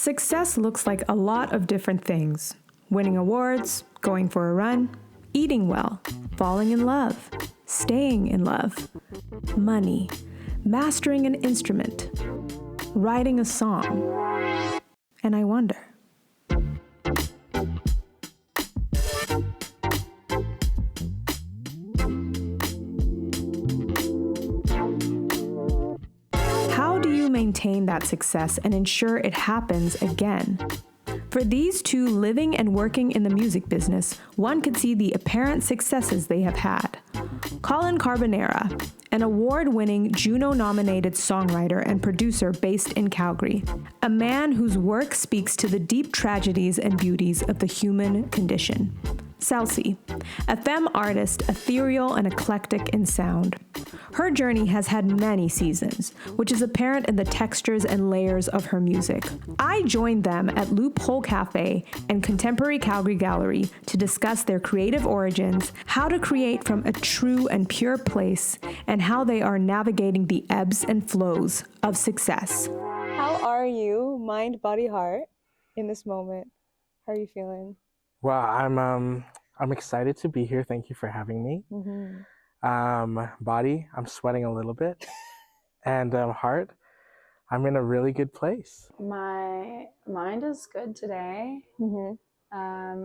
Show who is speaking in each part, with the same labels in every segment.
Speaker 1: Success looks like a lot of different things. Winning awards, going for a run, eating well, falling in love, staying in love, money, mastering an instrument, writing a song. And I wonder, how do you maintain that success and ensure it happens again? For these two living and working in the music business, one could see the apparent successes they have had. Colin Carbonera, an award-winning Juno-nominated songwriter and producer based in Calgary, a man whose work speaks to the deep tragedies and beauties of the human condition. Selci, a femme artist, ethereal and eclectic in sound. Her journey has had many seasons, which is apparent in the textures and layers of her music. I joined them at Loophole Cafe and Contemporary Calgary Gallery to discuss their creative origins, how to create from a true and pure place, and how they are navigating the ebbs and flows of success.
Speaker 2: How are you, mind, body, heart, in this moment? How are you feeling?
Speaker 3: Well, I'm excited to be here. Thank you for having me. Body, I'm sweating a little bit, and heart, I'm in a really good place.
Speaker 4: My mind is good today. I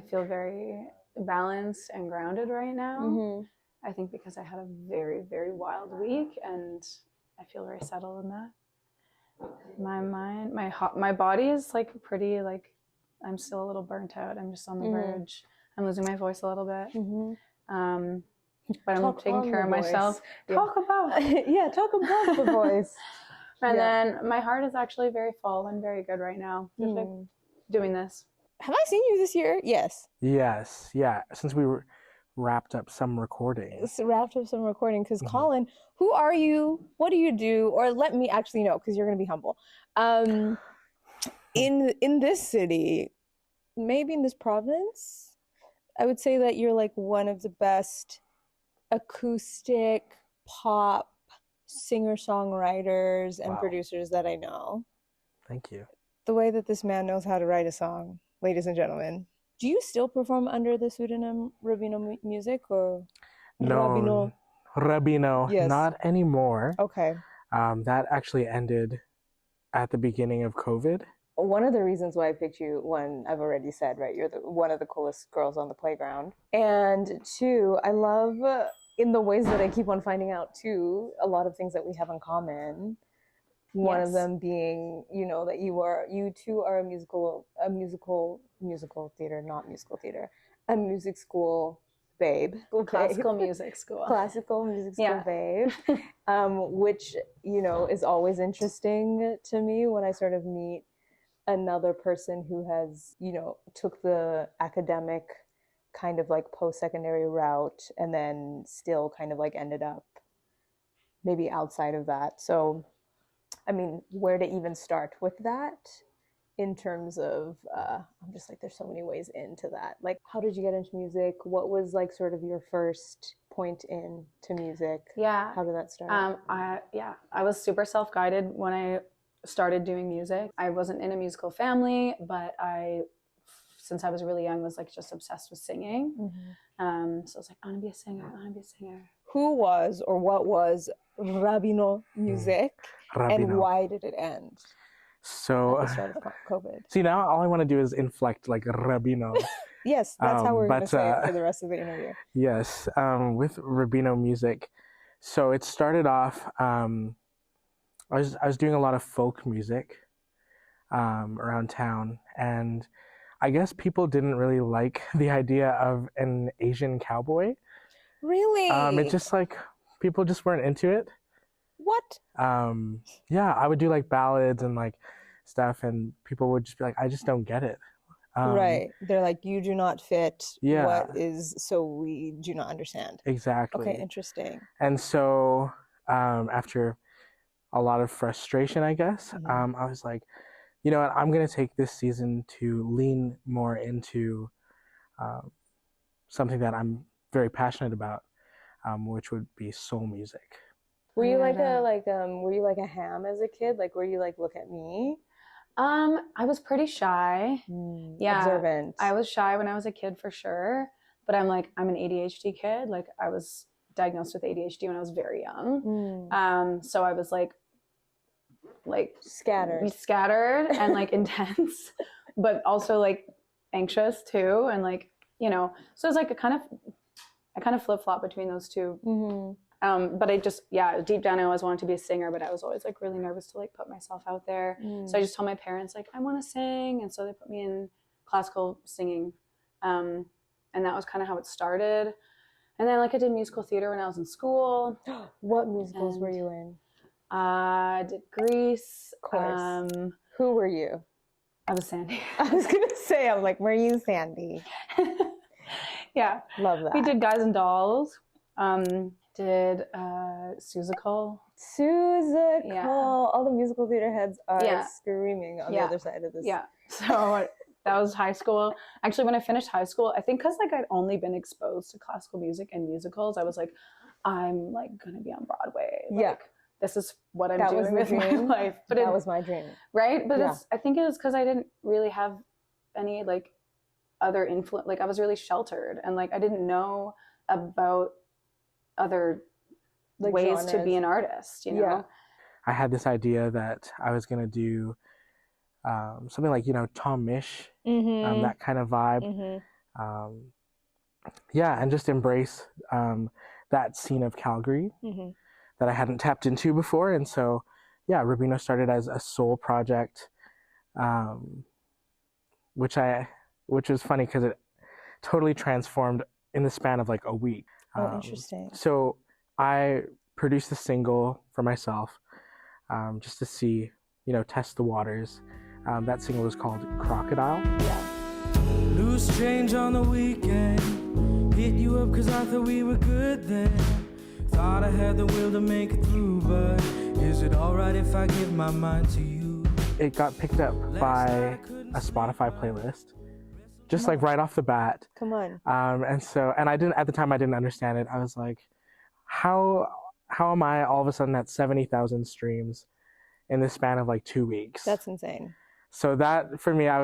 Speaker 4: feel very balanced and grounded right now. I think because I had a very, very wild week, and I feel very settled in that. My mind, my body is like pretty like. I'm still a little burnt out. I'm just on the verge. I'm losing my voice a little bit. But I'm taking care of myself. Talk about the voice. And then my heart is actually very full and very good right now. Just like doing this.
Speaker 2: Have I seen you this year? Yes.
Speaker 3: Yes, yeah. Since we wrapped up some recording.
Speaker 2: Because Colin, who are you? What do you do? Or let me actually know, because you're going to be humble. In this city, maybe in this province, I would say that you're like one of the best acoustic pop singer-songwriters and producers that I know.
Speaker 3: Thank you.
Speaker 2: The way that this man knows how to write a song, ladies and gentlemen. Do you still perform under the pseudonym Rabino Music or
Speaker 3: No, Rabino,
Speaker 2: yes.
Speaker 3: Not anymore.
Speaker 2: Okay.
Speaker 3: That actually ended at the beginning of COVID.
Speaker 2: One of the reasons why I picked you, one, I've already said, right? You're one of the coolest girls on the playground. And two, I love, in the ways that I keep on finding out too, a lot of things that we have in common. One of them being, you know, that you two are a music school babe.
Speaker 4: Classical music school.
Speaker 2: Classical music school babe. Which, you know, is always interesting to me when I sort of meet another person who has, you know, took the academic kind of like post-secondary route and then still kind of like ended up maybe outside of that. So, I mean, where to even start with that in terms of, I'm just like, there's so many ways into that. Like, how did you get into music? What was like sort of your first point into music?
Speaker 4: Yeah.
Speaker 2: How did that start?
Speaker 4: I was super self-guided when I started doing music. I wasn't in a musical family, but since I was really young, was like just obsessed with singing. So I was like, I want to be a singer.
Speaker 2: Who was or what was Rabino Music and why did it end?
Speaker 3: So
Speaker 2: at the start of COVID.
Speaker 3: See, now all I want to do is inflect like Rabino.
Speaker 2: Yes, that's how we're going to say it for the rest of the interview.
Speaker 3: Yes, with Rabino Music. So it started off, I was doing a lot of folk music around town, and I guess people didn't really like the idea of an Asian cowboy.
Speaker 2: Really?
Speaker 3: It just like, people just weren't into it.
Speaker 2: What?
Speaker 3: Yeah, I would do like ballads and like stuff, and people would just be like, I just don't get it.
Speaker 2: Right. They're like, you do not fit
Speaker 3: what
Speaker 2: is, so we do not understand.
Speaker 3: Exactly.
Speaker 2: Okay, interesting.
Speaker 3: And so after a lot of frustration, I guess, I was like, you know what, I'm going to take this season to lean more into something that I'm very passionate about, which would be soul music.
Speaker 2: Were you like a ham as a kid? Like, were you like, look at me?
Speaker 4: I was pretty shy. Yeah.
Speaker 2: Observant.
Speaker 4: I was shy when I was a kid for sure. But I'm an ADHD kid. Like I was diagnosed with ADHD when I was very young. So I was like scattered and like intense, but also like anxious too. And like, so it's like I kind of flip flop between those two. But I just, deep down I always wanted to be a singer, but I was always like really nervous to like put myself out there. So I just told my parents like, I want to sing. And so they put me in classical singing. And that was kind of how it started. And then like I did musical theater when I was in school.
Speaker 2: What musicals were you in?
Speaker 4: I did Grease.
Speaker 2: Of course. Who were you?
Speaker 4: I was Sandy.
Speaker 2: I was going to say, I'm like, were you Sandy?
Speaker 4: Yeah.
Speaker 2: Love that.
Speaker 4: We did Guys and Dolls. Did Seussical.
Speaker 2: Yeah. All the musical theater heads are screaming on the other side of this.
Speaker 4: Yeah. So that was high school. Actually, when I finished high school, I think because like I'd only been exposed to classical music and musicals, I was like, I'm like going to be on Broadway. Like, this is what I'm doing with my life. But
Speaker 2: that was my dream.
Speaker 4: Right? But I think it was because I didn't really have any like other influence. Like I was really sheltered and like I didn't know about other like ways genres. To be an artist,
Speaker 3: I had this idea that I was going to do something like, Tom Misch, that kind of vibe. And just embrace that scene of Calgary that I hadn't tapped into before. And so, Rubino started as a soul project, which was funny because it totally transformed in the span of like a week.
Speaker 2: Interesting.
Speaker 3: So I produced a single for myself just to see, test the waters. That single was called Crocodile.
Speaker 5: Loose change on the weekend. Hit you up because I thought we were good then. Thought I had the will to make it through, but is it alright if I give my mind to you?
Speaker 3: It got picked up by a Spotify playlist. Just like right off the bat.
Speaker 2: Come on.
Speaker 3: And I didn't, at the time I didn't understand it. I was like, how am I all of a sudden at 70,000 streams in the span of like 2 weeks?
Speaker 2: That's insane.
Speaker 3: So that for me, I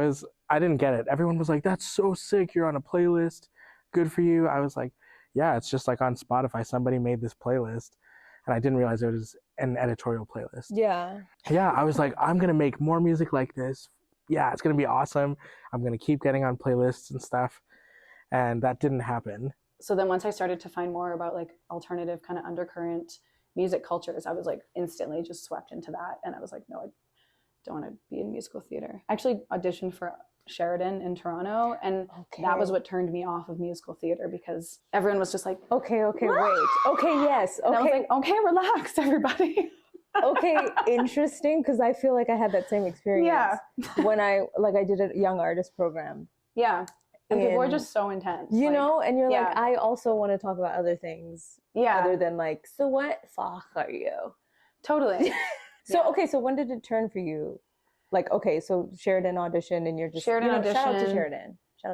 Speaker 3: didn't get it. Everyone was like, that's so sick. You're on a playlist. Good for you. I was like, yeah, it's just like on Spotify. Somebody made this playlist and I didn't realize it was an editorial playlist.
Speaker 2: Yeah.
Speaker 3: Yeah. I was like, I'm going to make more music like this. Yeah, it's going to be awesome. I'm going to keep getting on playlists and stuff. And that didn't happen.
Speaker 4: So then once I started to find more about like alternative kind of undercurrent music cultures, I was like instantly just swept into that. And I was like, no, I don't want to be in musical theater. I actually auditioned for Sheridan in Toronto. And that was what turned me off of musical theater because everyone was just like,
Speaker 2: okay, wait. Okay, yes. Okay.
Speaker 4: And I was like, okay, relax, everybody.
Speaker 2: Okay, interesting, because I feel like I had that same experience when I did a young artist program.
Speaker 4: Yeah, and people are just so intense.
Speaker 2: And you're like, I also want to talk about other things other than like, so what fuck are you?
Speaker 4: Totally.
Speaker 2: So when did it turn for you? Like, okay, so Sheridan audition and you're just,
Speaker 4: Sheridan audition.
Speaker 2: Shout out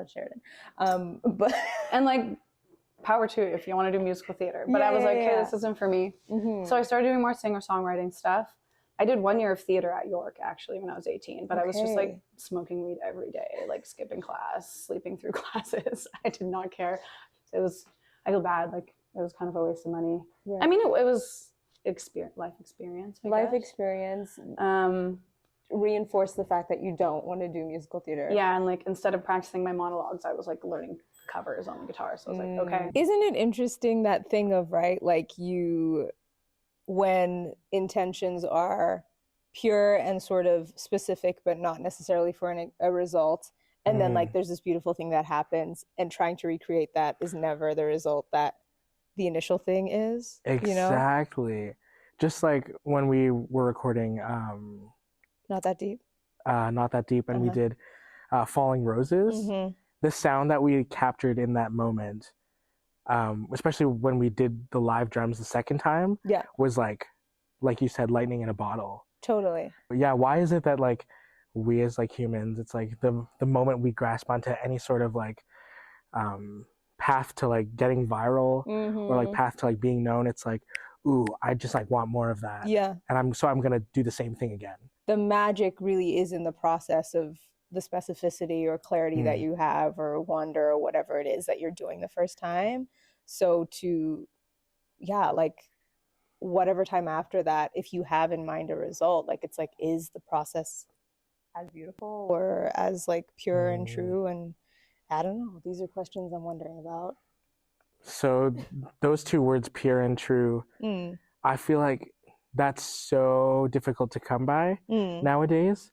Speaker 2: to Sheridan. But
Speaker 4: and like, power to if you want to do musical theater. But I was like, hey, this isn't for me. So I started doing more singer-songwriting stuff. I did 1 year of theater at York, actually, when I was 18. But I was just like smoking weed every day, like skipping class, sleeping through classes. I did not care. I feel bad. Like, it was kind of a waste of money. Yeah. I mean, it was life experience. I guess.
Speaker 2: Reinforce the fact that you don't want to do musical theater.
Speaker 4: Yeah, and like instead of practicing my monologues, I was like learning covers on the guitar. So I was like, okay.
Speaker 2: Isn't it interesting that thing of, right, like when intentions are pure and sort of specific, but not necessarily for a result, and then like there's this beautiful thing that happens, and trying to recreate that is never the result that the initial thing is.
Speaker 3: Exactly. Just like when we were recording
Speaker 2: Not That Deep.
Speaker 3: And we did Falling Roses. The sound that we captured in that moment, especially when we did the live drums the second time, was like you said, lightning in a bottle.
Speaker 2: Totally.
Speaker 3: Yeah, why is it that like we as like humans, it's like the moment we grasp onto any sort of like path to like getting viral or like path to like being known, it's like, ooh, I just like want more of that. Yeah. And I'm gonna do the same thing again.
Speaker 2: the magic really is in the process of the specificity or clarity that you have, or wonder, or whatever it is that you're doing the first time. So to, like whatever time after that, if you have in mind a result, like it's like, is the process as beautiful or as like pure and true? And I don't know. These are questions I'm wondering about.
Speaker 3: So those two words, pure and true, I feel like that's so difficult to come by nowadays,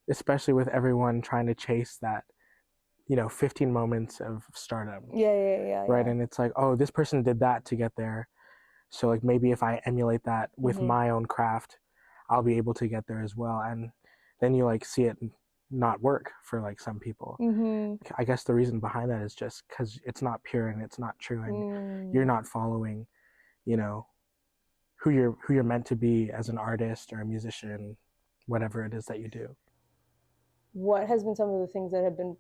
Speaker 3: especially with everyone trying to chase that, 15 moments of stardom.
Speaker 2: Yeah.
Speaker 3: Right. And it's like, oh, this person did that to get there. So like maybe if I emulate that with my own craft, I'll be able to get there as well. And then you like see it not work for like some people. I guess the reason behind that is just because it's not pure and it's not true, and you're not following, who you're meant to be as an artist or a musician, whatever it is that you do.
Speaker 2: What has been some of the things that have been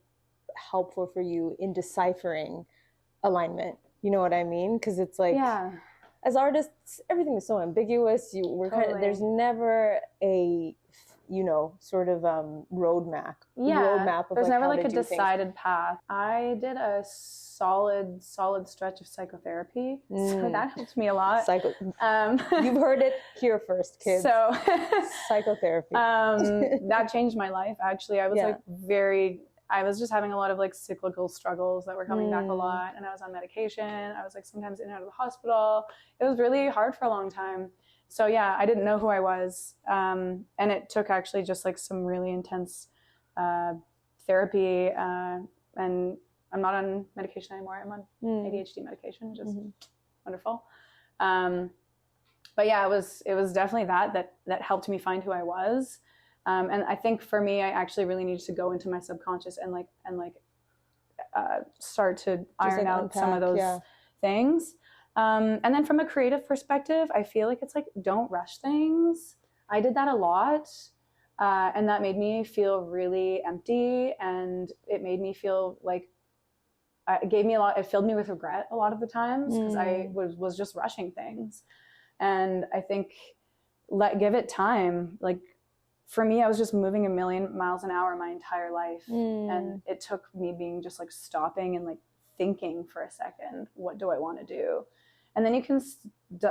Speaker 2: helpful for you in deciphering alignment? You know what I mean? Because it's like, as artists, everything is so ambiguous. There's never a sort of roadmap. Of
Speaker 4: there's
Speaker 2: like
Speaker 4: never
Speaker 2: how
Speaker 4: like
Speaker 2: to
Speaker 4: a
Speaker 2: do
Speaker 4: decided
Speaker 2: things.
Speaker 4: path. I did a solid stretch of psychotherapy, so that helped me a lot.
Speaker 2: You've heard it here first, kids.
Speaker 4: So
Speaker 2: psychotherapy.
Speaker 4: That changed my life. Actually, I was I was just having a lot of like cyclical struggles that were coming back a lot, and I was on medication. I was like sometimes in and out of the hospital. It was really hard for a long time. So I didn't know who I was, and it took actually just like some really intense therapy, and I'm not on medication anymore. I'm on ADHD medication, which is wonderful. But it was definitely that helped me find who I was. And I think for me, I actually really needed to go into my subconscious and start to iron out some of those things. And then from a creative perspective, I feel like it's like, don't rush things. I did that a lot. And that made me feel really empty. And it made me feel like it filled me with regret a lot of the times, because I was just rushing things. And I think give it time. Like for me, I was just moving a million miles an hour my entire life. And it took me being just like stopping and like thinking for a second, what do I want to do? And then you can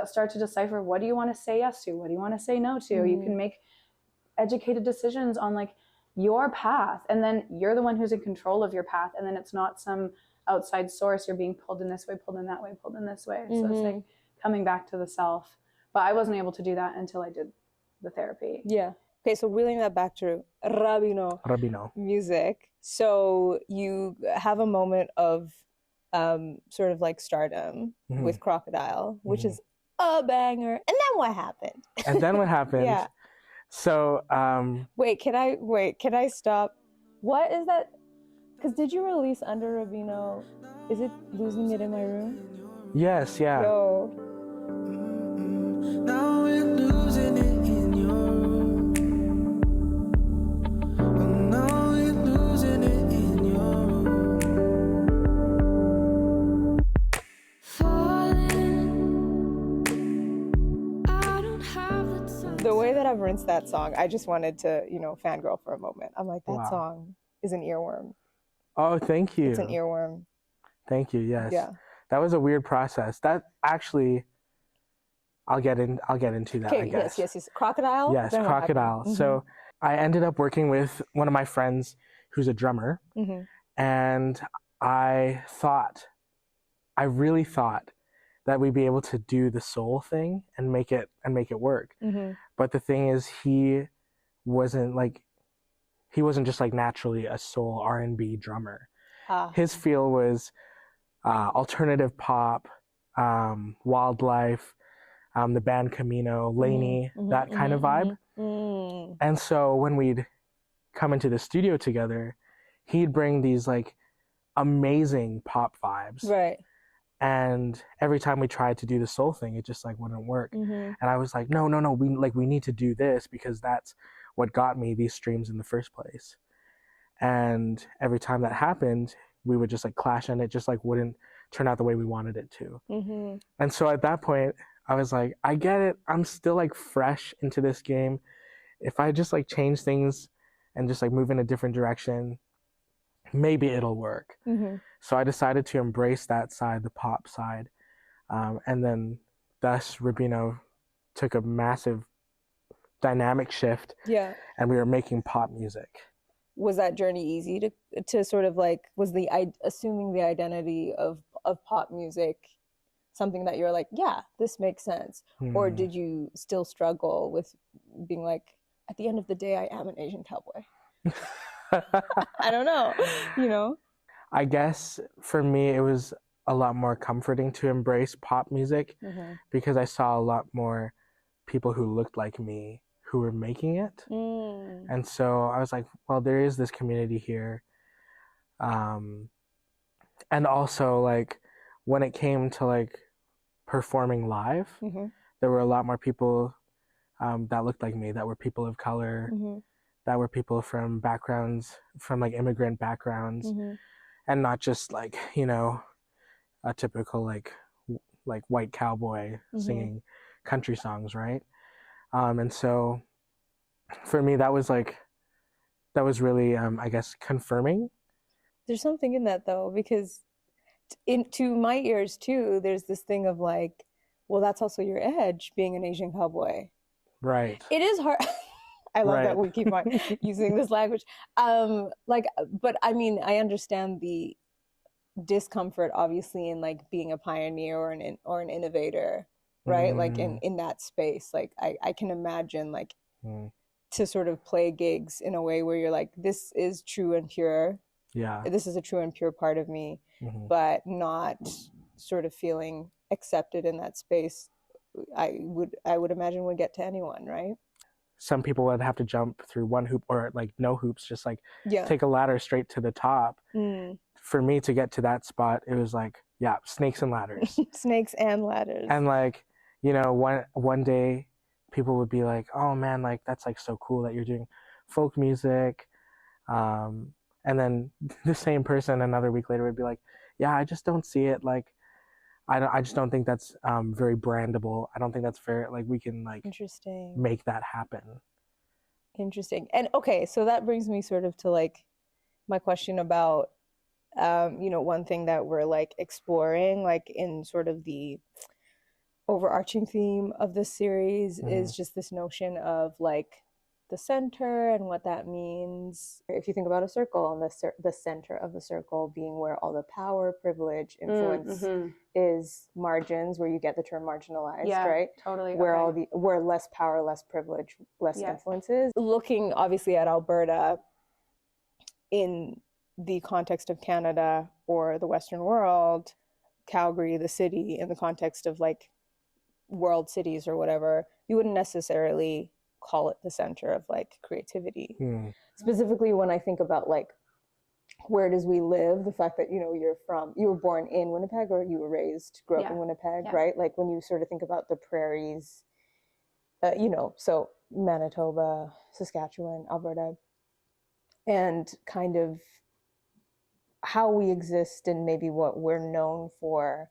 Speaker 4: start to decipher, what do you want to say yes to? What do you want to say no to? You can make educated decisions on like your path. And then you're the one who's in control of your path. And then it's not some outside source. You're being pulled in this way, pulled in that way, pulled in this way. So it's like coming back to the self. But I wasn't able to do that until I did the therapy.
Speaker 2: Yeah. Okay, so wheeling that back to Rabino music. So you have a moment of sort of like stardom with Crocodile, which is a banger. And then what happened?
Speaker 3: Yeah. So
Speaker 2: wait, can I stop? What is that? Because did you release under Rabino? Is it Losing It in My Room?
Speaker 3: Yes, yeah.
Speaker 2: Yo.
Speaker 5: Now we're losing it in your room. Now we're losing it in your room. Falling. I don't have the time.
Speaker 2: The way that I've rinsed that song, I just wanted to, fangirl for a moment. I'm like, that song is an earworm.
Speaker 3: Oh, thank you.
Speaker 2: It's an earworm.
Speaker 3: Thank you. Yes.
Speaker 2: Yeah.
Speaker 3: That was a weird process. That actually, I'll get into that.
Speaker 2: Okay.
Speaker 3: I guess.
Speaker 2: Yes. Crocodile.
Speaker 3: Yes, Crocodile. So I ended up working with one of my friends who's a drummer, and I really thought that we'd be able to do the soul thing and make it work. But the thing is, he wasn't just like naturally a soul R&B drummer. His feel was alternative pop, Wildlife, the band Camino, Laney, that kind of vibe. And so when we'd come into the studio together, he'd bring these like amazing pop vibes.
Speaker 2: Right.
Speaker 3: And every time we tried to do the soul thing, it just like wouldn't work. And I was like, no, we need to do this, because that's what got me these streams in the first place. And every time that happened, we would just like clash, and it just like wouldn't turn out the way we wanted it to. And so at that point, I was like, I get it. I'm still like fresh into this game. if I just like change things and just like move in a different direction, maybe it'll work. So I decided to embrace that side, the pop side. And then thus Rubino took a massive dynamic shift.
Speaker 2: Yeah.
Speaker 3: And we were making pop music.
Speaker 2: Was that journey easy to sort of like, was assuming the identity of pop music something that you're like, yeah, this makes sense? Or did you still struggle with being like, at the end of the day, I am an Asian cowboy? I don't know, you know?
Speaker 3: I guess for me, it was a lot more comforting to embrace pop music because I saw a lot more people who looked like me who were making it. And so I was like, well, there is this community here. And also like when it came to like performing live, there were a lot more people that looked like me, that were people of color, that were people from backgrounds, from like immigrant backgrounds, and not just like, you know, a typical like white cowboy singing country songs, right? And so for me, that was really, I guess, confirming.
Speaker 2: There's something in that though, because to my ears too, there's this thing of like, well, that's also your edge, being an Asian cowboy.
Speaker 3: Right.
Speaker 2: It is hard. I love that we keep on using this language. But I mean, I understand the discomfort, obviously, in like being a pioneer or an innovator, right? Like in that space, like I can imagine like to sort of play gigs in a way where you're like, this is true and pure. Yeah. This is a true and pure part of me, but not sort of feeling accepted in that space. I would imagine would get to anyone, right?
Speaker 3: Some people would have to jump through one hoop or like no hoops, just like take a ladder straight to the top. For me to get to that spot, it was like, yeah, snakes and ladders.
Speaker 2: Snakes and ladders.
Speaker 3: And like, you know, one day people would be like, oh man, like that's like so cool that you're doing folk music. And then the same person another week later would be like, yeah, I just don't see it. Like, I just don't think that's very brandable. I don't think that's fair. Like we can like make that happen.
Speaker 2: Interesting. And okay, so that brings me sort of to like my question about, you know, one thing that we're like exploring, like in sort of the overarching theme of this series is just this notion of like the center and what that means. If you think about a circle, and the center of the circle being where all the power, privilege, influence is margins, where you get the term marginalized, right?
Speaker 4: Totally.
Speaker 2: Where less power, less privilege, less influences. Looking obviously at Alberta in the context of Canada or the Western world, Calgary, the city, in the context of like world cities or whatever, you wouldn't necessarily call it the center of like creativity. Specifically when I think about like, where does we live, the fact that, you know, you were born in Winnipeg or you grew up in Winnipeg, right? Like when you sort of think about the prairies, you know, so Manitoba, Saskatchewan, Alberta, and kind of how we exist and maybe what we're known for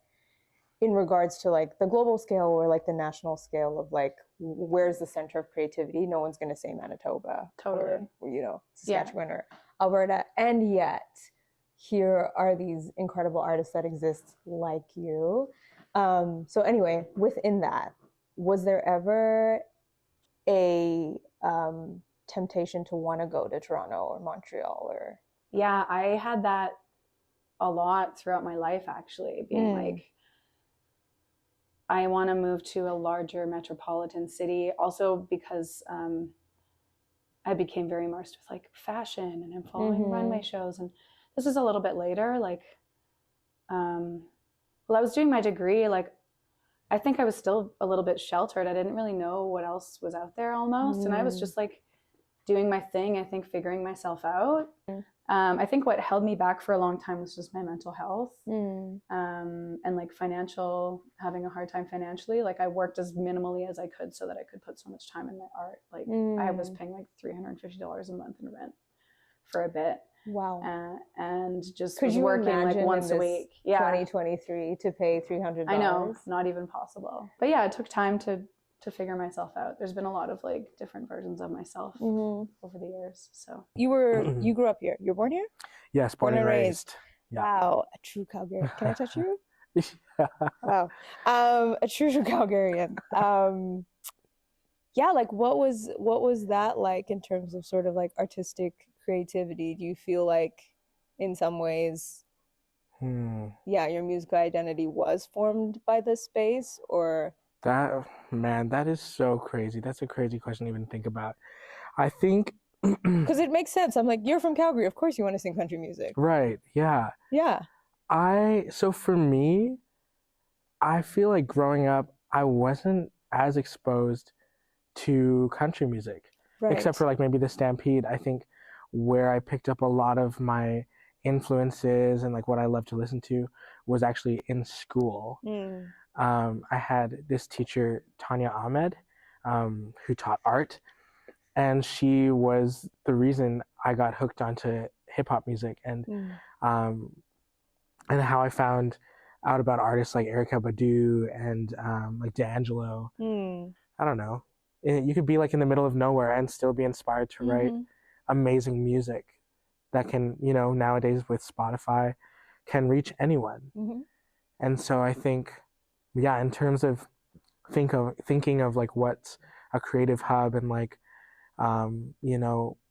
Speaker 2: in regards to like the global scale or like the national scale of like, where's the center of creativity? No one's going to say Manitoba or, you know, Saskatchewan or Alberta. And yet here are these incredible artists that exist like you. So anyway, within that, was there ever a temptation to want to go to Toronto or Montreal or?
Speaker 4: Yeah, I had that a lot throughout my life, actually, being like, I want to move to a larger metropolitan city. Also because I became very immersed with like fashion and I'm following runway shows. And this is a little bit later, like, well, I was doing my degree, like, I think I was still a little bit sheltered. I didn't really know what else was out there almost. And I was just like doing my thing, I think figuring myself out. I think what held me back for a long time was just my mental health and like having a hard time financially. Like I worked as minimally as I could so that I could put so much time in my art. Like I was paying like $350 a month in rent for a bit.
Speaker 2: Wow.
Speaker 4: And just was working like once a week. Yeah.
Speaker 2: 2023 to pay $300.
Speaker 4: I know, not even possible. But yeah, it took time to to figure myself out. There's been a lot of like different versions of myself over the years. So
Speaker 2: you grew up here. You're born here?
Speaker 3: Yes, born and raised. Yeah.
Speaker 2: Wow, a true Calgarian. Can I touch you?
Speaker 3: Yeah.
Speaker 2: Wow. A true Calgarian. Yeah, like what was that like in terms of sort of like artistic creativity? Do you feel like in some ways your musical identity was formed by this space, or
Speaker 3: that is so crazy. That's a crazy question to even think about. I think
Speaker 2: because it makes sense. I'm like, you're from Calgary, of course you want to sing country music.
Speaker 3: Right, yeah.
Speaker 2: Yeah.
Speaker 3: So for me, I feel like growing up, I wasn't as exposed to country music, except for like maybe the Stampede. I think where I picked up a lot of my influences and like what I love to listen to was actually in school. I had this teacher, Tanya Ahmed, who taught art, and she was the reason I got hooked onto hip hop music and how I found out about artists like Erykah Badu and like D'Angelo. I don't know. You could be like in the middle of nowhere and still be inspired to write amazing music that can, nowadays with Spotify, can reach anyone. And so I think, in terms of thinking of like what's a creative hub and like,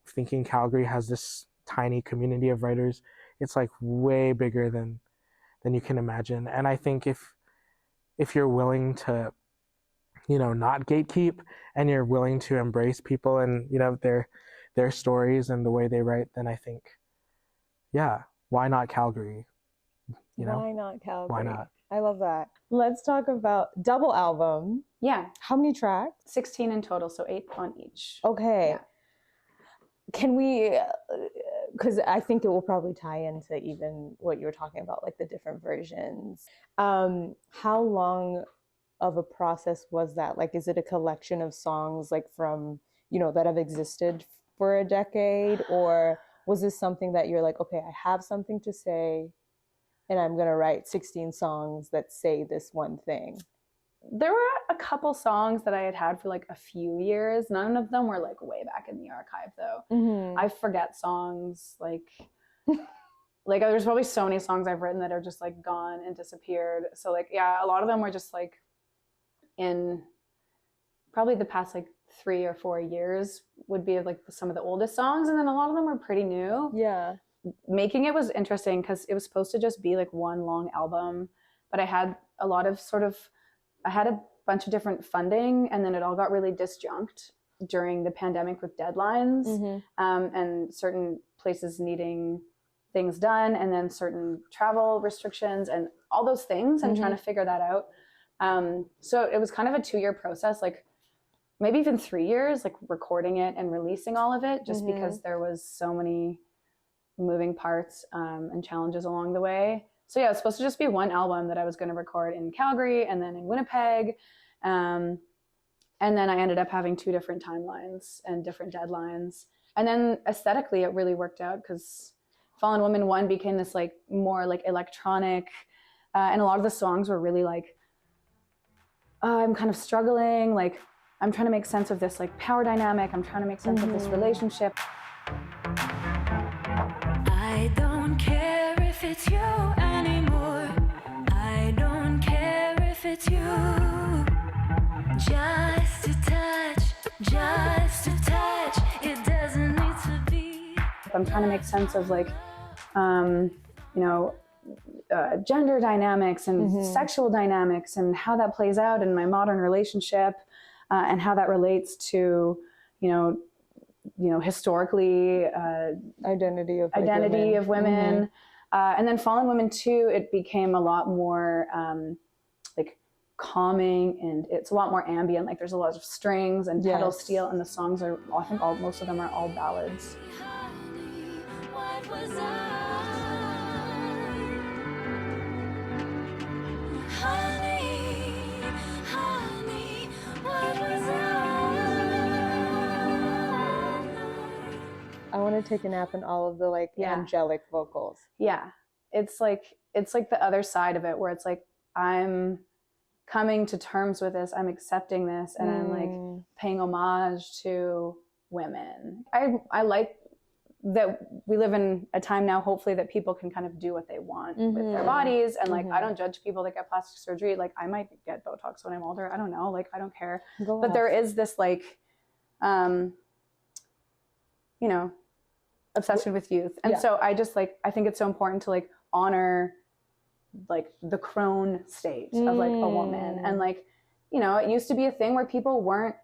Speaker 3: thinking Calgary has this tiny community of writers, it's like way bigger than you can imagine. And I think if you're willing to, not gatekeep, and you're willing to embrace people and, their stories and the way they write, then I think, why not Calgary?
Speaker 2: Why not Calgary?
Speaker 3: Why not?
Speaker 2: I love that. Let's talk about double album.
Speaker 4: Yeah.
Speaker 2: How many tracks?
Speaker 4: 16 in total, so 8 on each.
Speaker 2: Okay.
Speaker 4: Yeah.
Speaker 2: Can we, because I think it will probably tie into even what you were talking about, like the different versions. How long of a process was that? Like, is it a collection of songs like from, that have existed for a decade? Or was this something that you're like, okay, I have something to say and I'm going to write 16 songs that say this one thing?
Speaker 4: There were a couple songs that I had for like a few years. None of them were like way back in the archive though. I forget songs like there's probably so many songs I've written that are just like gone and disappeared. So like, a lot of them were just like in probably the past like 3 or 4 years would be like some of the oldest songs. And then a lot of them were pretty new.
Speaker 2: Yeah.
Speaker 4: Making it was interesting because it was supposed to just be like one long album, but I had a lot of I had a bunch of different funding, and then it all got really disjunct during the pandemic with deadlines and certain places needing things done, and then certain travel restrictions and all those things, and trying to figure that out. So it was kind of a 2-year process, like maybe even 3 years, like recording it and releasing all of it, just because there was so many moving parts and challenges along the way. So it was supposed to just be one album that I was going to record in Calgary and then in Winnipeg. And then I ended up having 2 different timelines and different deadlines. And then aesthetically, it really worked out because Fallen Woman 1 became this like more like electronic. And a lot of the songs were really like, I'm kind of struggling. Like I'm trying to make sense of this like power dynamic. I'm trying to make sense of this relationship.
Speaker 6: I don't care if it's you anymore. I don't care if it's you. Just a touch. It doesn't need to be.
Speaker 4: I'm trying to make sense of like, gender dynamics and sexual dynamics and how that plays out in my modern relationship, and how that relates to, historically
Speaker 2: identity of
Speaker 4: women. And then Fallen Women 2, it became a lot more like calming, and it's a lot more ambient. Like there's a lot of strings and pedal steel, and the songs are, I think most of them are all ballads.
Speaker 6: Honey, what was honey, what was
Speaker 2: I want to take a nap in all of the like angelic vocals.
Speaker 4: Yeah. It's like the other side of it where it's like, I'm coming to terms with this. I'm accepting this, and I'm like paying homage to women. I like that we live in a time now, hopefully, that people can kind of do what they want with their bodies. And like, I don't judge people that get plastic surgery. Like, I might get Botox when I'm older. I don't know. Like, I don't care. But there is this like, you know, obsession with youth. And so I just like, I think it's so important to like honor like the crone state of like a woman. And like, you know, it used to be a thing where people weren't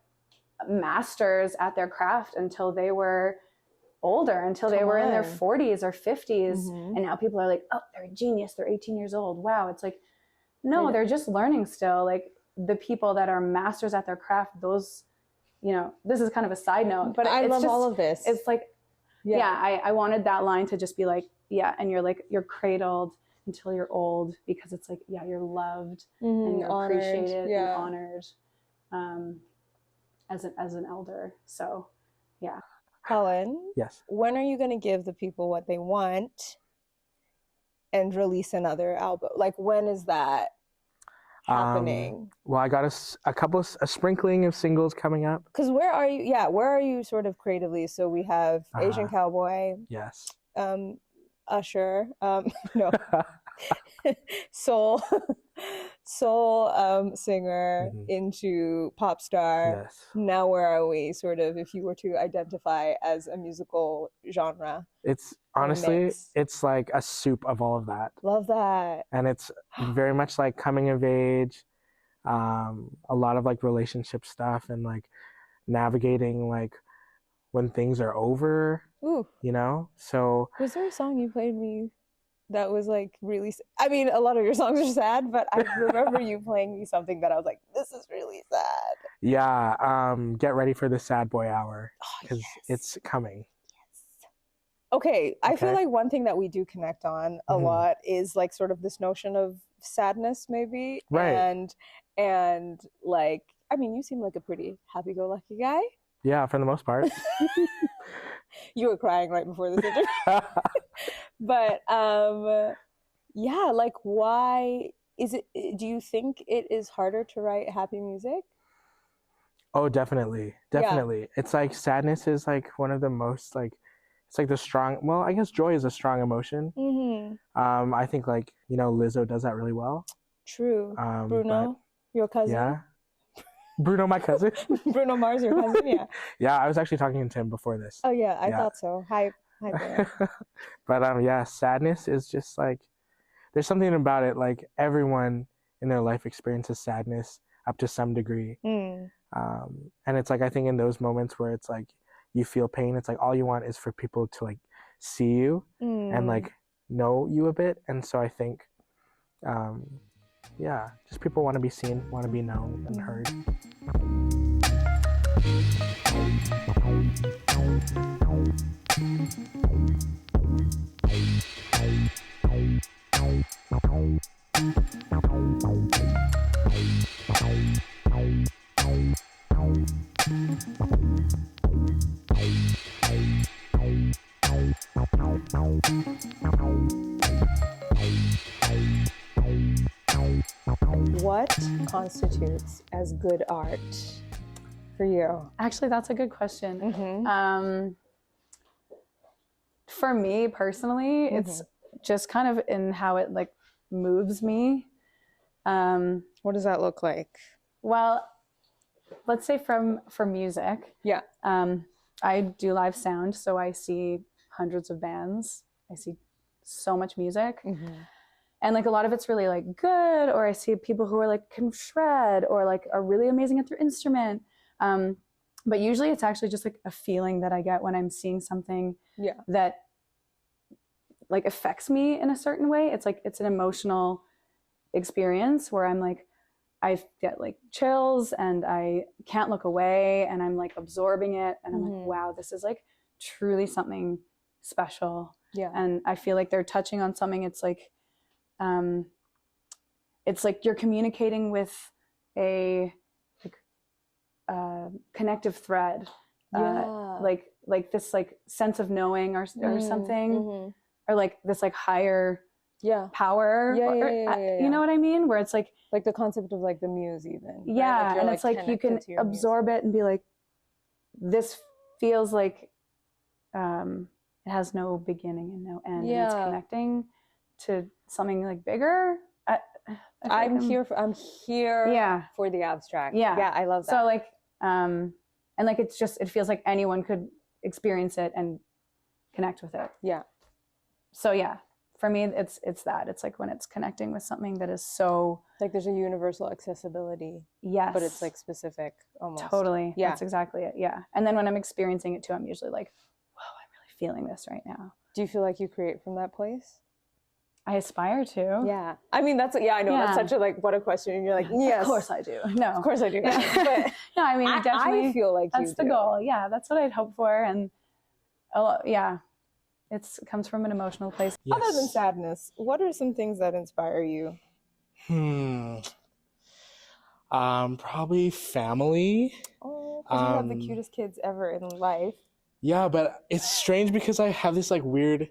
Speaker 4: masters at their craft until they were older, until they were in their 40s or 50s. And now people are like, oh, they're a genius, they're 18 years old, wow. It's like, no, they're just learning still. Like the people that are masters at their craft, those, you know, this is kind of a side note, but
Speaker 2: I love
Speaker 4: just,
Speaker 2: all of this.
Speaker 4: It's like, I wanted that line to just be like, and you're like, you're cradled until you're old, because it's like, you're loved and you're honored, appreciated and honored as an elder. So
Speaker 2: Colin,
Speaker 3: Yes.
Speaker 2: when are you going to give the people what they want and release another album? Like, when is that happening?
Speaker 3: Well, I got a sprinkling of singles coming up.
Speaker 2: Because where are you? Yeah, where are you sort of creatively? So we have Asian Cowboy.
Speaker 3: Yes.
Speaker 2: Usher. No. soul singer into pop star.
Speaker 3: Yes.
Speaker 2: Now where are we, sort of, if you were to identify as a musical genre?
Speaker 3: It's honestly, it's like a soup of all of that.
Speaker 2: Love that.
Speaker 3: And it's very much like coming of age, a lot of like relationship stuff, and like navigating like when things are over.
Speaker 2: Ooh.
Speaker 3: You know? So
Speaker 2: was there a song you played me that was like really, I mean, a lot of your songs are sad, but I remember you playing me something that I was like, this is really sad.
Speaker 3: Yeah, get ready for the sad boy hour, because it's coming.
Speaker 2: Okay, I feel like one thing that we do connect on a lot is like sort of this notion of sadness, maybe.
Speaker 3: Right.
Speaker 2: And like, I mean, you seem like a pretty happy-go-lucky guy.
Speaker 3: Yeah, for the most part.
Speaker 2: You were crying right before this interview. But yeah, like, why is it, do you think it is harder to write happy music?
Speaker 3: Oh, definitely. It's like sadness is like one of the most like, it's like the strong, well, I guess joy is a strong emotion. I think like, you know, Lizzo does that really well.
Speaker 2: True. Bruno, your cousin.
Speaker 3: Yeah. Bruno, my cousin.
Speaker 2: Bruno Mars, your cousin. Yeah.
Speaker 3: Yeah, I was actually talking to him before this.
Speaker 2: Oh yeah, I thought so. Hi Bruno.
Speaker 3: But yeah, sadness is just like, there's something about it. Like everyone in their life experiences sadness up to some degree. And it's like, I think in those moments where it's like you feel pain, it's like all you want is for people to like see you and like know you a bit. And so I think just people want to be seen, want to be known and heard.
Speaker 2: What constitutes as good art for you?
Speaker 4: Actually, that's a good question. For me personally, it's just kind of in how it like moves me.
Speaker 2: What does that look like?
Speaker 4: Well, let's say for music.
Speaker 2: Yeah.
Speaker 4: I do live sound, so I see hundreds of bands. I see so much music. And like a lot of it's really like good, or I see people who are like can shred or like are really amazing at their instrument. But usually it's actually just like a feeling that I get when I'm seeing something that like affects me in a certain way. It's like, it's an emotional experience where I'm like, I get like chills and I can't look away and I'm like absorbing it. And I'm like, wow, this is like truly something special. Yeah. And I feel like they're touching on something. It's like you're communicating with a connective thread, like this like sense of knowing or something, or like this like higher power. You know what I mean? Where it's like
Speaker 2: the concept of like the muse even.
Speaker 4: Yeah,
Speaker 2: right?
Speaker 4: and it's like you can absorb it and be like, this feels like it has no beginning and no end. And it's connecting to something like bigger.
Speaker 2: I'm here for the abstract. Yeah, I love that.
Speaker 4: So like, and like it feels like anyone could experience it and connect with it.
Speaker 2: Yeah.
Speaker 4: So yeah, for me, it's that. It's like when it's connecting with something that is so
Speaker 2: like there's a universal accessibility.
Speaker 4: Yes.
Speaker 2: But it's like specific almost.
Speaker 4: Totally. Yeah. That's exactly it. Yeah. And then when I'm experiencing it too, I'm usually like, whoa, I'm really feeling this right now.
Speaker 2: Do you feel like you create from that place?
Speaker 4: I aspire to.
Speaker 2: Yeah. I mean, I know that's such a like, what a question. And you're like, yes.
Speaker 4: Of course I do. No.
Speaker 2: Of course I do. But
Speaker 4: no, I mean, definitely.
Speaker 2: I feel like
Speaker 4: that's the goal. Yeah. That's what I'd hope for. And it comes from an emotional place.
Speaker 2: Yes. Other than sadness, what are some things that inspire you?
Speaker 3: Probably family.
Speaker 2: Oh, because you have the cutest kids ever in life.
Speaker 3: Yeah, but it's strange because I have this like weird.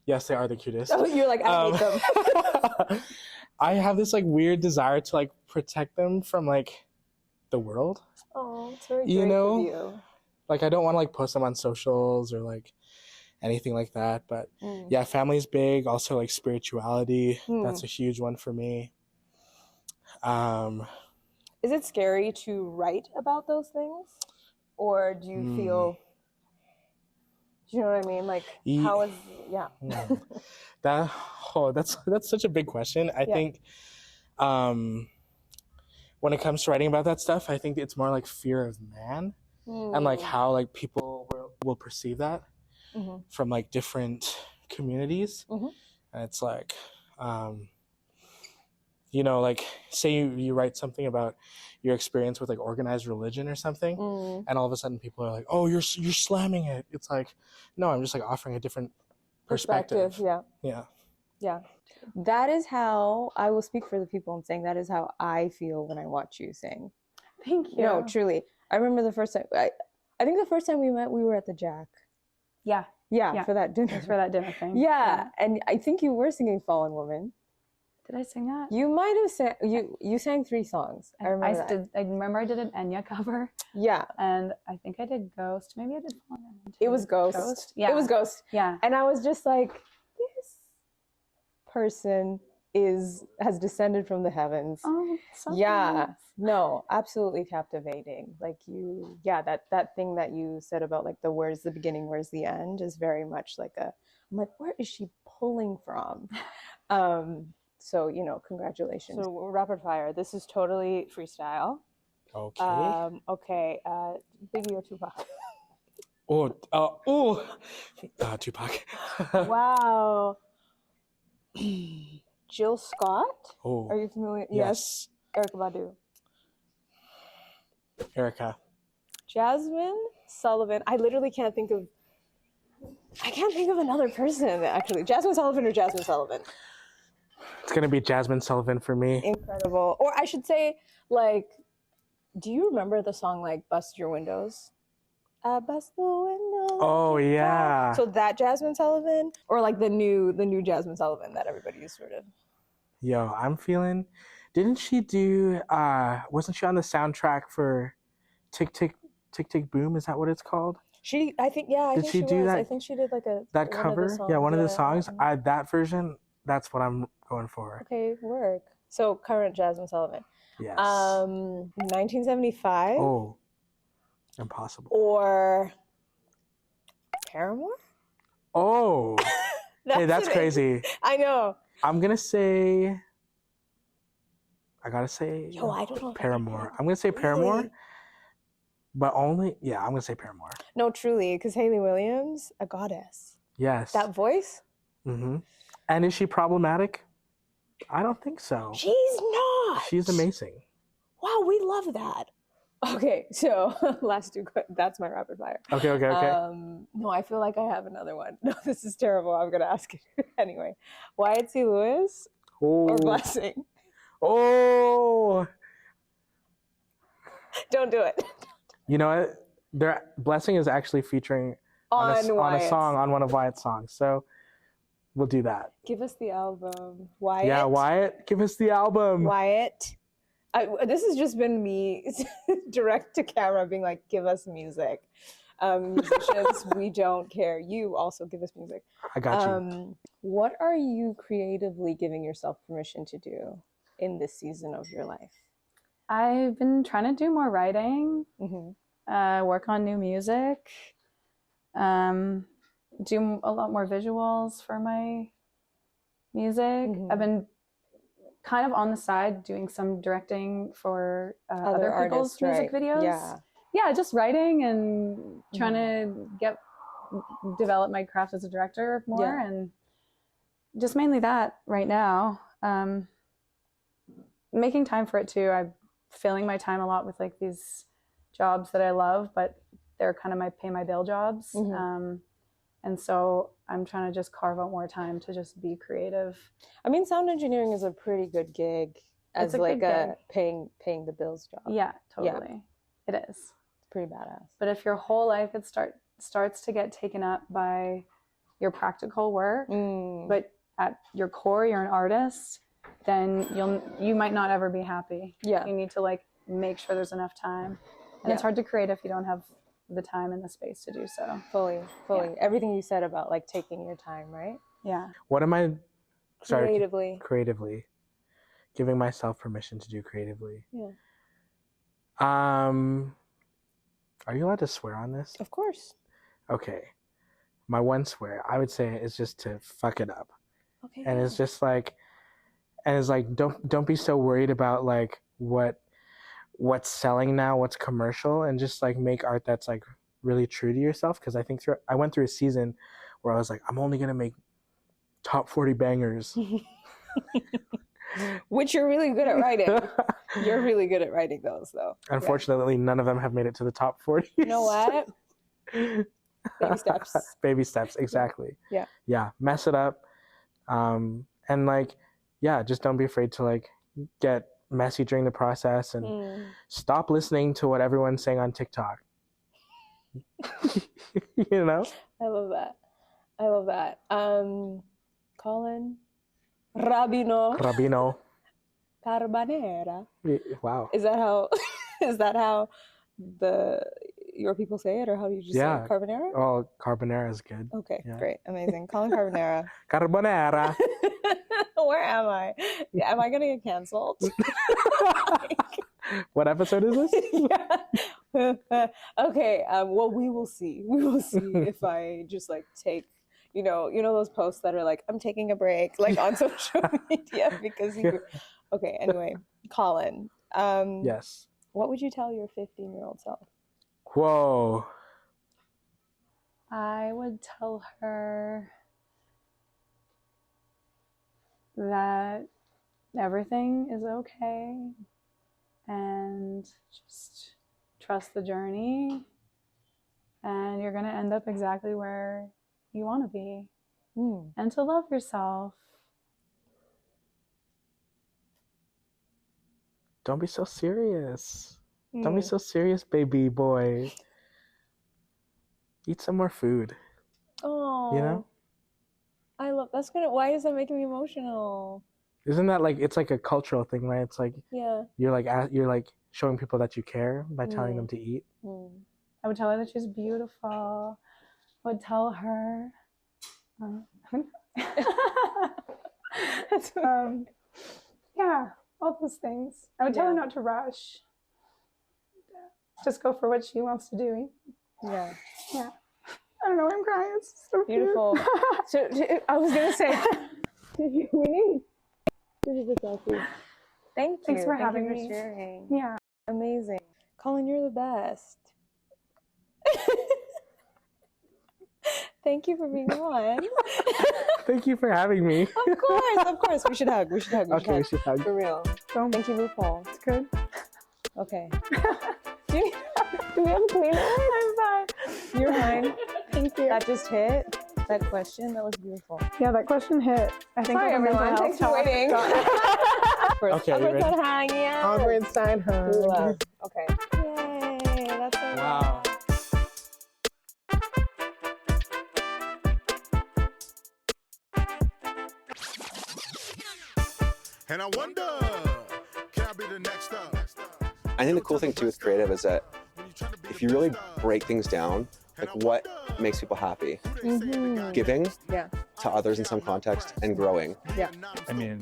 Speaker 3: Yes, they are the cutest.
Speaker 2: Oh, you're like, I hate them.
Speaker 3: I have this like weird desire to like protect them from like the world.
Speaker 2: Oh, it's very great of you.
Speaker 3: Like I don't want to like post them on socials or like anything like that. But yeah, family's big. Also like spirituality. That's a huge one for me.
Speaker 2: Is it scary to write about those things? Or do you feel... Do you know what I mean? Like, how is... Yeah.
Speaker 3: That's such a big question. I think when it comes to writing about that stuff, I think it's more like fear of man and like how like people will perceive that from like different communities. And it's like, you know, like say you write something about your experience with like organized religion or something, and all of a sudden people are like, oh, you're slamming it. It's like, no, I'm just like offering a different perspective.
Speaker 2: Yeah. That is how I will speak for the people in saying that is how I feel when I watch you sing.
Speaker 4: Thank you.
Speaker 2: No, truly. I remember the first time, I think the first time we met, we were at the Jack.
Speaker 4: Yeah,
Speaker 2: for that dinner.
Speaker 4: It was for that dinner thing.
Speaker 2: Yeah, and I think you were singing Fallen Woman.
Speaker 4: Did I sing that?
Speaker 2: You might have sang, you sang 3 songs. I remember that.
Speaker 4: I remember I did an Enya cover.
Speaker 2: Yeah.
Speaker 4: And I think I did Ghost. Maybe I did Fallen Woman too.
Speaker 2: It was Ghost.
Speaker 4: Yeah.
Speaker 2: It was Ghost.
Speaker 4: Yeah.
Speaker 2: And I was just like, this person has descended from the heavens.
Speaker 4: Oh, so
Speaker 2: yeah.
Speaker 4: nice.
Speaker 2: No, absolutely captivating. Like that thing that you said about like the where's the beginning, where's the end is very much like I'm like, where is she pulling from? So, you know, congratulations. So rapid fire. This is totally freestyle.
Speaker 3: Okay.
Speaker 2: Biggie or Tupac?
Speaker 3: Tupac.
Speaker 2: Wow. Jill Scott?
Speaker 3: Oh.
Speaker 2: Are you familiar?
Speaker 3: Yes.
Speaker 2: Erykah Badu.
Speaker 3: Erica.
Speaker 2: Jasmine Sullivan. I literally can't think of another person actually. Jasmine Sullivan or Jasmine Sullivan?
Speaker 3: It's gonna be Jasmine Sullivan for me.
Speaker 2: Incredible. Or I should say, like, do you remember the song like "Bust Your Windows"? I bust the windows.
Speaker 3: Oh yeah.
Speaker 2: So that Jasmine Sullivan, or like the new Jasmine Sullivan that everybody is sort of.
Speaker 3: Yo, I'm feeling. Didn't she do? Wasn't she on the soundtrack for Tick Tick Tick Tick Boom? Is that what it's called?
Speaker 2: I think she
Speaker 3: do
Speaker 2: was.
Speaker 3: that?
Speaker 2: I think she did like
Speaker 3: that cover. One of the songs. That version. That's what I'm going for.
Speaker 2: Okay, work. So current Jasmine Sullivan.
Speaker 3: Yes.
Speaker 2: 1975.
Speaker 3: Oh, impossible.
Speaker 2: Or Paramore.
Speaker 3: Oh, hey, that's crazy.
Speaker 2: I know.
Speaker 3: I'm gonna say. I gotta say.
Speaker 2: Yo, I don't know.
Speaker 3: Paramore. I'm gonna say Paramore.
Speaker 2: Really?
Speaker 3: But only, yeah, I'm gonna say Paramore.
Speaker 2: No, truly, because Hayley Williams, a goddess.
Speaker 3: Yes.
Speaker 2: That voice.
Speaker 3: Mm-hmm. And is she problematic? I don't think so.
Speaker 2: She's not.
Speaker 3: She's amazing.
Speaker 2: Wow, we love that. Okay, so last 2. That's my rapid fire.
Speaker 3: Okay.
Speaker 2: No, I feel like I have another one. No, this is terrible. I'm gonna ask it anyway. Wyatt C. Lewis or Blessing?
Speaker 3: Oh.
Speaker 2: Don't do it.
Speaker 3: You know what? Blessing is actually featuring on a song on one of Wyatt's songs. So we'll do that.
Speaker 2: Give us the album. Wyatt.
Speaker 3: Yeah, Wyatt, give us the album.
Speaker 2: Wyatt. This has just been me direct to camera being like, give us music. Musicians, we don't care. You also give us music.
Speaker 3: I got you.
Speaker 2: What are you creatively giving yourself permission to do in this season of your life?
Speaker 4: I've been trying to do more writing, work on new music, do a lot more visuals for my music. I've been kind of on the side doing some directing for other people's music videos. Yeah, just writing and trying to develop my craft as a director more, and just mainly that right now. Making time for it too. I'm filling my time a lot with like these jobs that I love, but they're kind of my pay my bill jobs. And so I'm trying to just carve out more time to just be creative.
Speaker 2: I mean, sound engineering is a pretty good gig as like a paying the bills job.
Speaker 4: Yeah, totally. Yeah. It is.
Speaker 2: It's pretty badass.
Speaker 4: But if your whole life starts to get taken up by your practical work, but at your core you're an artist, then you might not ever be happy. Yeah. You need to like make sure there's enough time. And it's hard to create if you don't have the time and the space to do so.
Speaker 2: Fully. Yeah. Everything you said about like taking your time, right?
Speaker 4: Yeah.
Speaker 3: What am I
Speaker 2: creatively
Speaker 3: giving myself permission to do creatively?
Speaker 2: Yeah.
Speaker 3: Are you allowed to swear on this?
Speaker 2: Of course.
Speaker 3: Okay. My one swear, I would say, is just to fuck it up.
Speaker 2: Okay.
Speaker 3: And it's just like, don't be so worried about like what's selling now, what's commercial, and just like make art that's like really true to yourself. Because I think I went through a season where I was like, I'm only gonna make top 40 bangers.
Speaker 2: Which you're really good at writing. You're really good at writing those, though.
Speaker 3: Unfortunately, none of them have made it to the top 40.
Speaker 2: You know what? Baby steps.
Speaker 3: Baby steps, exactly.
Speaker 2: Yeah.
Speaker 3: Yeah, mess it up. And like, yeah, just don't be afraid to like get messy during the process and stop listening to what everyone's saying on TikTok. You know?
Speaker 2: I love that. Colin Rabino Carbonera.
Speaker 3: Wow.
Speaker 2: Is that how your people say it, or how do you just say it? Carbonera?
Speaker 3: Oh, Carbonera is good.
Speaker 2: Okay, great, amazing. Colin Carbonera.
Speaker 3: Carbonera.
Speaker 2: Where am I? Am I gonna get canceled?
Speaker 3: What episode is this?
Speaker 2: Okay. Well, we will see. If I just like take, you know those posts that are like, I'm taking a break, like on social media because you. Okay. Anyway, Colin.
Speaker 3: Yes.
Speaker 2: What would you tell your 15-year-old self?
Speaker 3: Whoa.
Speaker 4: I would tell her that everything is okay and just trust the journey, and you're going to end up exactly where you want to be, and to love yourself.
Speaker 3: Don't be so serious. Don't be so serious, baby boy. Eat some more food.
Speaker 2: Oh.
Speaker 3: You know?
Speaker 2: I love that's gonna. Why does that make me emotional?
Speaker 3: Isn't that like, it's like a cultural thing, right? It's like, you're like showing people that you care by telling them to eat.
Speaker 4: I would tell her that she's beautiful. I would tell her all those things. I would tell her not to rush. Just go for what she wants to do. Yeah. I don't know, I'm crying. It's so
Speaker 2: beautiful. So I was gonna say, we need to do the selfie. Thanks for having me. Sharing.
Speaker 4: Yeah.
Speaker 2: Amazing. Colin, you're the best. Thank you for being on.
Speaker 3: Thank you for having me.
Speaker 2: Of course. We should hug. We should hug. For real. Thank you, RuPaul.
Speaker 4: It's good.
Speaker 2: Okay. Do we have a cleaner?
Speaker 4: I'm fine.
Speaker 2: You're fine.
Speaker 4: Thank you.
Speaker 2: That just hit. That question, that was beautiful.
Speaker 4: Yeah, that question hit. I think
Speaker 2: sorry, everyone. Thanks for waiting.
Speaker 3: Okay,
Speaker 2: Onward sign hug.
Speaker 3: Love.
Speaker 2: Okay. Yay. That's so
Speaker 3: wow.
Speaker 7: And I wonder, can I be the next up?
Speaker 8: I think the cool thing too with creative is that if you really break things down, like what makes people happy, giving to others in some context and growing.
Speaker 9: I mean,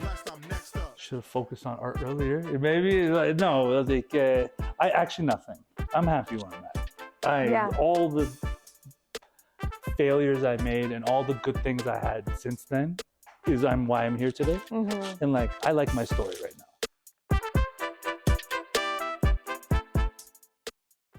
Speaker 9: should have focused on art earlier. Maybe no, like I actually nothing. I'm happy where I'm at. All the failures I made and all the good things I had since then is why I'm here today. And like I like my story right now.